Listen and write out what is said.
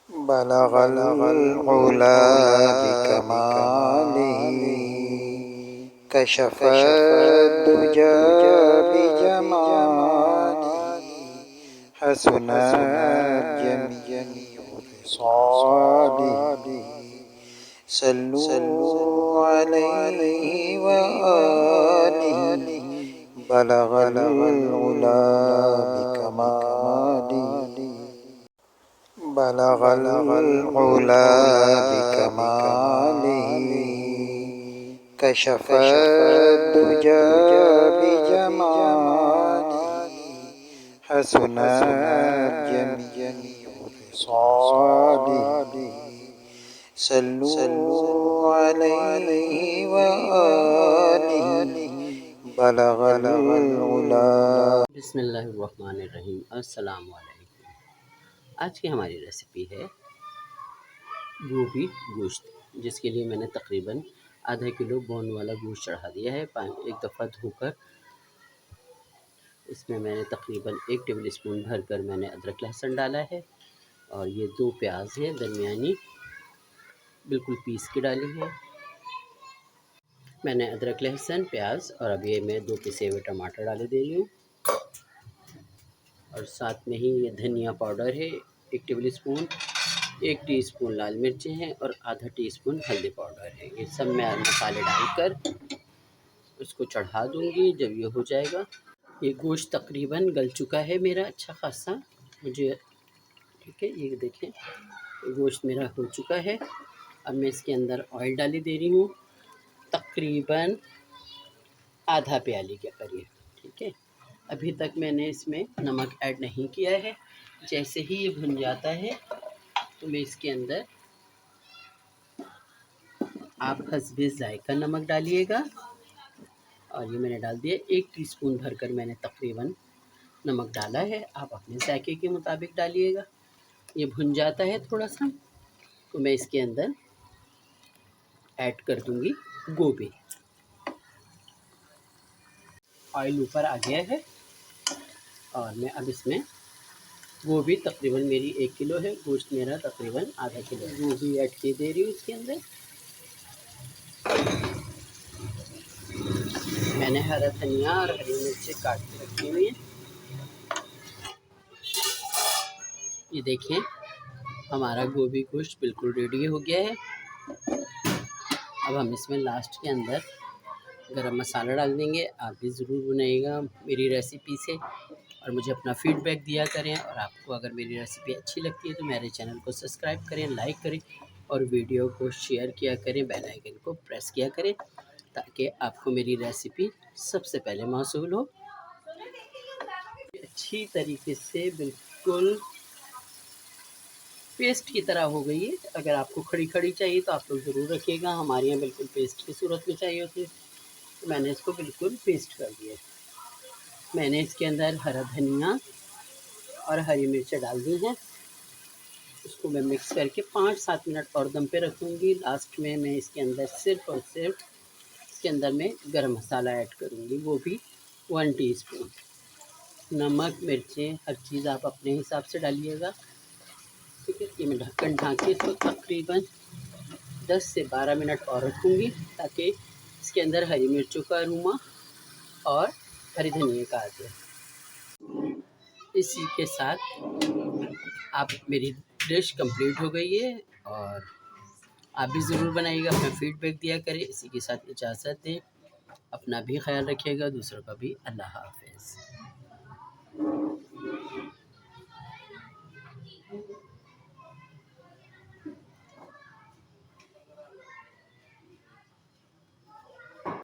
बलगल उला बिकमालिही कशफद दुजा बिजमालिही हसनत जमीउ ख़िसालिही सल्लु अलैहि व आलिहि बलगल उला बिकमालिही बलगल उला बिकमालिही कशफद दुजा बिजमालिही हसनत जमीउ ख़िसालिही सल्लु अलैहि व आलिहि बलगल उला। बिस्मिल्लाहिर्रहमानिर्रहीम। अस्सलाम वालेकुम। आज की हमारी रेसिपी है गोभी गोश्त, जिसके लिए मैंने तकरीबन आधा किलो बोन वाला गोश्त चढ़ा दिया है। एक दफ़ा धोकर इसमें मैंने तकरीबन 1 टेबल स्पून भरकर मैंने अदरक लहसुन डाला है, और ये 2 प्याज है दरमियानी, बिल्कुल पीस के डाली है मैंने अदरक लहसुन प्याज। और अब ये मैं 2 पिसे हुए टमाटर डाले दे रही हूँ, और साथ में ही ये धनिया पाउडर है 1 टेबल स्पून, 1 टीस्पून लाल मिर्चें हैं, और आधा टीस्पून हल्दी पाउडर है। ये सब मैं मसाले डालकर उसको चढ़ा दूँगी जब ये हो जाएगा। ये गोश्त तकरीबन गल चुका है मेरा अच्छा खासा, मुझे ठीक है। ये देखें, गोश्त मेरा हो चुका है। अब मैं इसके अंदर ऑयल डाली दे रही हूँ, तकरीबन आधा प्याली के करीब, ठीक है। अभी तक मैंने इसमें नमक ऐड नहीं किया है। जैसे ही ये भुन जाता है तो मैं इसके अंदर आप हस्बे ज़ायका नमक डालिएगा, और ये मैंने डाल दिया 1 टीस्पून भरकर मैंने तकरीबन नमक डाला है। आप अपने जायके के मुताबिक डालिएगा। ये भुन जाता है थोड़ा सा तो मैं इसके अंदर ऐड कर दूंगी गोभी। ऑयल ऊपर आ गया है, और मैं अब इसमें गोभी तकरीबन मेरी 1 किलो है, गोश्त मेरा तकरीबन आधा किलो, गोभी ऐड के दे रही हूँ इसके अंदर। मैंने हरा धनिया और हरी मिर्ची काट के रखी हुई है। ये देखें, हमारा गोभी गोश्त बिल्कुल रेडी हो गया है। अब हम इसमें लास्ट के अंदर गरम मसाला डाल देंगे। आप भी ज़रूर बनाइएगा मेरी रेसिपी से, और मुझे अपना फीडबैक दिया करें। और आपको अगर मेरी रेसिपी अच्छी लगती है तो मेरे चैनल को सब्सक्राइब करें, लाइक करें, और वीडियो को शेयर किया करें, बेल आइकन को प्रेस किया करें, ताकि आपको मेरी रेसिपी सबसे पहले मौसूल हो। अच्छी तरीके से बिल्कुल पेस्ट की तरह हो गई है। अगर आपको खड़ी खड़ी चाहिए तो आप लोग ज़रूर रखिएगा, हमारे यहाँ बिल्कुल पेस्ट की सूरत में चाहिए होती है, तो मैंने इसको बिल्कुल पेस्ट कर दिया। मैंने इसके अंदर हरा धनिया और हरी मिर्चें डाल दी हैं। उसको मैं मिक्स करके 5-7 मिनट और दम पे रखूँगी। लास्ट में मैं इसके अंदर सिर्फ़ और सिर्फ इसके अंदर मैं गरम मसाला ऐड करूँगी, वो भी 1 टीस्पून। नमक मिर्चें हर चीज़ आप अपने हिसाब से डालिएगा, ठीक है। ये मैं ढक्कन ढाँक के इसको तकरीबन 10 से 12 मिनट और रखूँगी, ताकि इसके अंदर हरी मिर्चों का अरोमा और हरी धनिया का आ जाए। इसी के साथ आप मेरी डिश कंप्लीट हो गई है, और आप भी ज़रूर बनाइएगा, अपना फीडबैक दिया करें। इसी के साथ इजाज़त दें, अपना भी ख्याल रखिएगा, दूसरों का भी। अल्लाह हाफ़िज़।